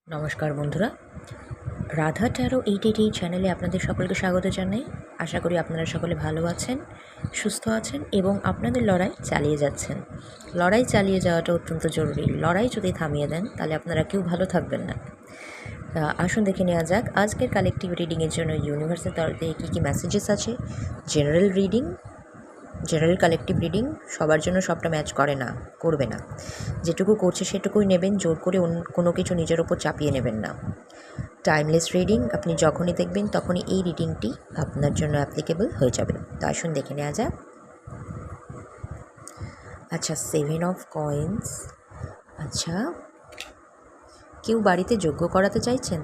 নমস্কার বন্ধুরা, রাধা ট্যারো 88 চ্যানেলে আপনাদের সকলকে স্বাগত জানাই। আশা করি আপনারা সকলে ভালো আছেন, সুস্থ আছেন এবং আপনাদের লড়াই চালিয়ে যাচ্ছেন। লড়াই চালিয়ে যাওয়াটা অত্যন্ত জরুরি। লড়াই যদি থামিয়ে দেন তাহলে আপনারা কেউ ভালো থাকবেন না। আসুন দেখে নেওয়া যাক আজকের কালেকটিভ রিডিংয়ের জন্য ইউনিভার্সের তরফ থেকে কী কী মেসেজেস আছে। জেনারেল কালেকটিভ রিডিং সবার জন্য সবটা ম্যাচ করে না, করবে না। যেটুকু করছে সেটুকুই নেবেন, জোর করে কোনো কিছু নিজের ওপর চাপিয়ে নেবেন না। টাইমলেস রিডিং, আপনি যখনই দেখবেন তখনই এই রিডিংটি আপনার জন্য অ্যাপ্লিকেবল হয়ে যাবে। তো আসুন দেখে নেওয়া যাক। আচ্ছা, 7 অফ কয়েন্স। আচ্ছা, কেউ বাড়িতে যজ্ঞ করাতে চাইছেন?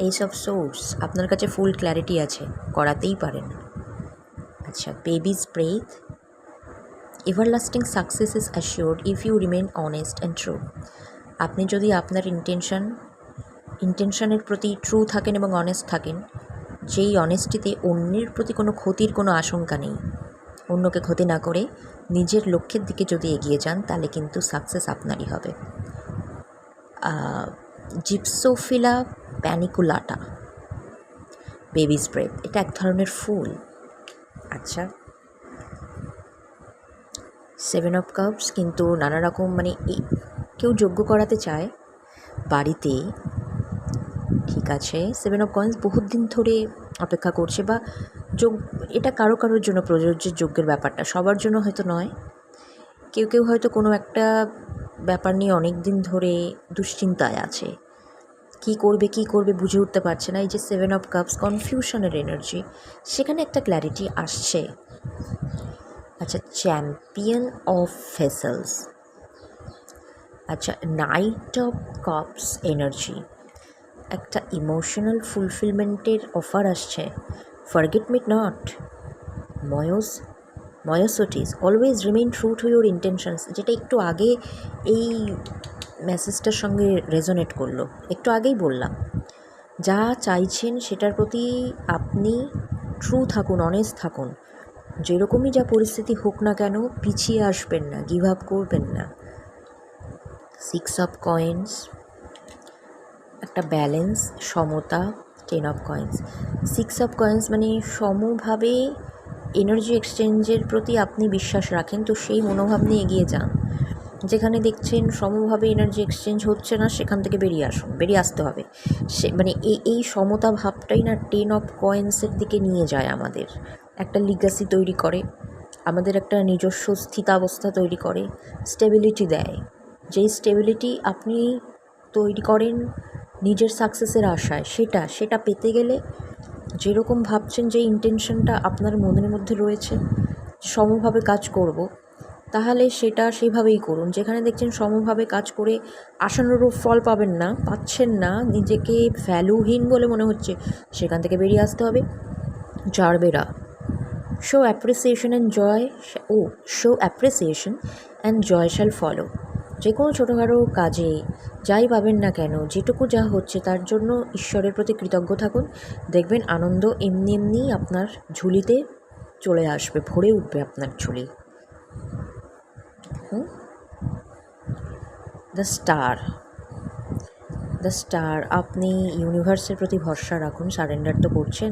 এইস অফ সোর্স, আপনার কাছে ফুল ক্ল্যারিটি আছে, করাতেই পারেন। আচ্ছা, baby's breath. Everlasting success is assured if you remain honest and true. আপনি যদি আপনার ইন্টেনশনের প্রতি ট্রু থাকেন এবং অনেস্ট থাকেন, যেই অনেস্টিতে অন্যের প্রতি কোনো ক্ষতির কোনো আশঙ্কা নেই, অন্যকে ক্ষতি না করে নিজের লক্ষ্যের দিকে যদি এগিয়ে যান তাহলে কিন্তু সাকসেস আপনারই হবে। জিপসোফিলা প্যানিকুলাটা, বেবি স্প্রেড, এটা এক ধরনের ফুল। আচ্ছা, 7 অফ কাপস, কিন্তু নানা রকম কেউ যজ্ঞ করাতে চায় বাড়িতে, ঠিক আছে। 7 অফ কয়েন্স বহুত দিন ধরে অপেক্ষা করছে, বা এটা কারোর জন্য প্রযোজ্য। যজ্ঞের ব্যাপারটা সবার জন্য হয়তো নয়। কেউ হয়তো কোনো একটা ব্যাপার নিয়ে অনেক দিন ধরে দুশ্চিন্তায় আছে, কি করবে বুঝে উঠতে পারছে না। এই যে 7 অফ কাপস, কনফিউশনের এনার্জি, সেখানে একটা ক্ল্যারিটি আসছে। আচ্ছা, চ্যাম্পিয়ন অফ ভেসেলস। আচ্ছা, নাইট অফ কাপস এনার্জি, একটা ইমোশনাল ফুলফিলমেন্টের অফার আসছে। Forget me not, myosotis, always remain true to your intentions, যেটা একটু আগে এই মেসেজটার সঙ্গে রেজোনেট করলো, একটু আগেই বললাম। যা চাইছেন সেটার প্রতি আপনি ট্রু থাকুন, অনেস্ট থাকুন। যেরকমই যা পরিস্থিতি হোক না কেন, পিছিয়ে আসবেন না, গিভ আপ করবেন না। 6 অফ কয়েন্স, একটা ব্যালেন্স, সমতা। 10 অফ কয়েন্স, 6 অফ কয়েন্স মানে সমভাবে এনার্জি এক্সচেঞ্জের প্রতি আপনি বিশ্বাস রাখেন, তো সেই মনোভাব নিয়ে এগিয়ে যান। যেখানে দেখছেন সমভাবে এনার্জি এক্সচেঞ্জ হচ্ছে না, সেখান থেকে বেরিয়ে আসতে হবে। এই সমতা ভাবটাই না 10 অফ কয়েন্সের দিকে নিয়ে যায় আমাদের, একটা লিগাসি তৈরি করে, আমাদের একটা নিজস্ব স্থিতাবস্থা তৈরি করে, স্টেবিলিটি দেয়। যেই স্টেবিলিটি আপনি তৈরি করেন নিজের সাকসেসের আশায়, সেটা পেতে গেলে যেরকম ভাবছেন, যে ইন্টেনশনটা আপনার মনের মধ্যে রয়েছে, সমভাবে কাজ করব, তাহলে সেটা সেইভাবেই করুন। যেখানে দেখছেন সমভাবে কাজ করে আশানুরূপ ফল পাচ্ছেন না, নিজেকে ভ্যালুহীন বলে মনে হচ্ছে, সেখান থেকে বেরিয়ে আসতে হবে। Gerbera, show appreciation and joy shall follow. যে কোনো ছোটোখাটো কাজে যাই পাবেন না কেন, যেটুকু যা হচ্ছে তার জন্য ঈশ্বরের প্রতি কৃতজ্ঞ থাকুন। দেখবেন আনন্দ এমনি আপনার ঝুলিতে চলে আসবে, ভরে উঠবে আপনার ঝুলি। দ্য স্টার, আপনি ইউনিভার্সের প্রতি ভরসা রাখুন, সারেন্ডার তো করছেন।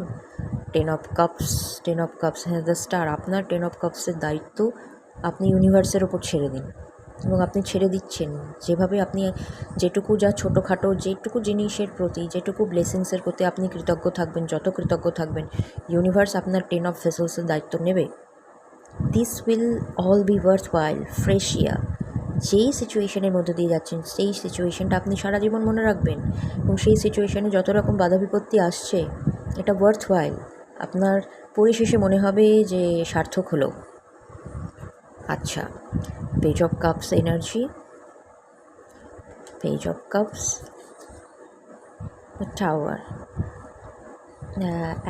10 অফ কাপস, হ্যাঁ, দ্য স্টার, আপনার 10 অফ কাপসের দায়িত্ব আপনি ইউনিভার্সের ওপর ছেড়ে দিন, এবং আপনি ছেড়ে দিচ্ছেন। যেভাবে আপনি যেটুকু যা ছোটোখাটো যেটুকু জিনিসের প্রতি, যেটুকু ব্লেসিংসের প্রতি আপনি কৃতজ্ঞ থাকবেন, যত কৃতজ্ঞ থাকবেন, ইউনিভার্স আপনার 10 অফ ভেসেলসের দায়িত্ব নেবে। This will all be worth while, freesia. যেই সিচুয়েশনের মধ্যে দিয়ে যাচ্ছেন, সেই সিচুয়েশনটা আপনি সারা জীবন মনে রাখবেন, এবং সেই সিচুয়েশনে যত রকম বাধা বিপত্তি আসছে, এটা ওয়ার্থ ওয়াইল, আপনার পরিশেষে মনে হবে যে সার্থক হলো। আচ্ছা, page of cups energy, page of cups, tower.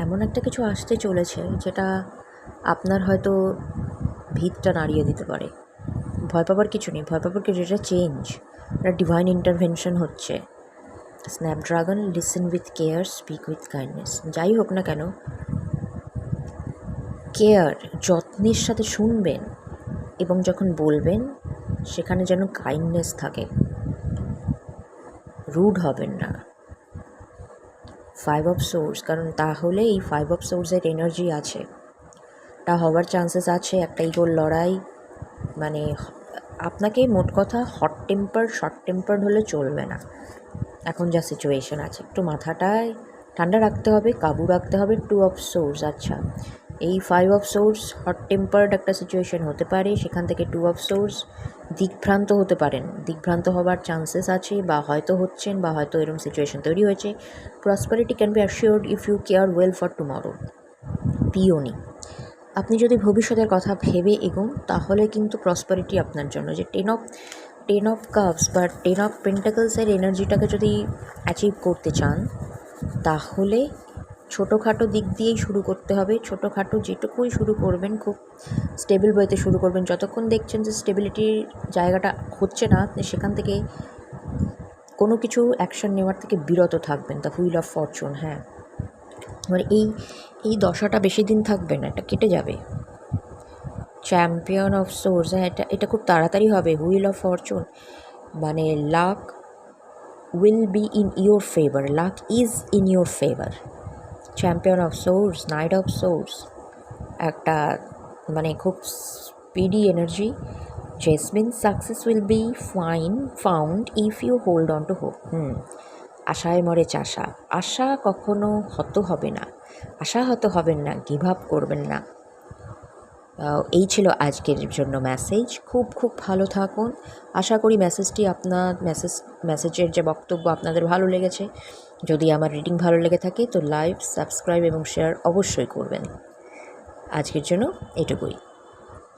এমন একটা কিছু আসতে চলেছে যেটা আপনার হয়তো ভিতটা নাড়িয়ে দিতে পারে। ভয় পাবার কিছু নেই, যেটা চেঞ্জ, একটা ডিভাইন ইন্টারভেনশন হচ্ছে। Snapdragon, listen with care, speak with kindness. যাই হোক না কেন, কেয়ার, যত্নের সাথে শুনবেন, এবং যখন বলবেন সেখানে যেন কাইন্ডনেস থাকে। রুড হবেন না। 5 অফ সোর্স, কারণ তাহলে এই 5 অফ সোর্সের এনার্জি আছে, তা হওয়ার চান্সেস আছে। একটা ইগোর লড়াই, মানে আপনাকে মোট কথা হট টেম্পার শর্ট টেম্পার হলে চলবে না। এখন যা সিচুয়েশন আছে একটু মাথাটায় ঠান্ডা রাখতে হবে, কাবু রাখতে হবে। 2 অফ সোর্স, আচ্ছা এই 5 অফ সোর্স হট টেম্পার্ড একটা সিচুয়েশন হতে পারে, সেখান থেকে 2 অফ সোর্স দিকভ্রান্ত হতে পারেন, দিকভ্রান্ত হবার চান্সেস আছে, বা হয়তো হচ্ছেন, বা হয়তো এরকম সিচুয়েশন তৈরি হয়েছে। Prosperity can be assured if you care well for tomorrow. Peony, আপনি যদি ভবিষ্যতের কথা ভেবে এগোন তাহলে কিন্তু প্রসপারিটি আপনার জন্য। যে টেন অফ কাপস বা 10 অফ পেন্টাকলসের এনার্জিটাকে যদি অ্যাচিভ করতে চান তাহলে ছোটোখাটো দিক দিয়েই শুরু করতে হবে। ছোটোখাটো যেটুকুই শুরু করবেন খুব স্টেবল ওয়েতে শুরু করবেন। যতক্ষণ দেখছেন যে স্টেবিলিটির জায়গাটা হচ্ছে না, আপনি সেখান থেকে কোনো কিছু অ্যাকশন নেওয়ার থেকে বিরত থাকবেন। দ্য হুইল অফ ফরচুন, হ্যাঁ মানে এই দশাটা বেশি দিন থাকবে না, এটা কেটে যাবে। চ্যাম্পিয়ন অফ সোর্স, হ্যাঁ এটা খুব তাড়াতাড়ি হবে। হুইল অফ ফরচুন মানে luck will be in your favour, luck is in your favour. Champion of source, knight of source, একটা মানে খুব speedy energy. Jasmine, success will be found if you hold on to hope. আশায় মরে চাষা, আশা কখনো হত হবে না, আশাহত হবেন না, গিভ আপ করবেন না। এই ছিল আজকের জন্য মেসেজ। খুব খুব ভালো থাকুন। আশা করি মেসেজটি মেসেজের যে বক্তব্য আপনাদের ভালো লেগেছে। যদি আমার রিডিং ভালো লেগে থাকে তো লাইক, সাবস্ক্রাইব এবং শেয়ার অবশ্যই করবেন। আজকের জন্য এটুকুই।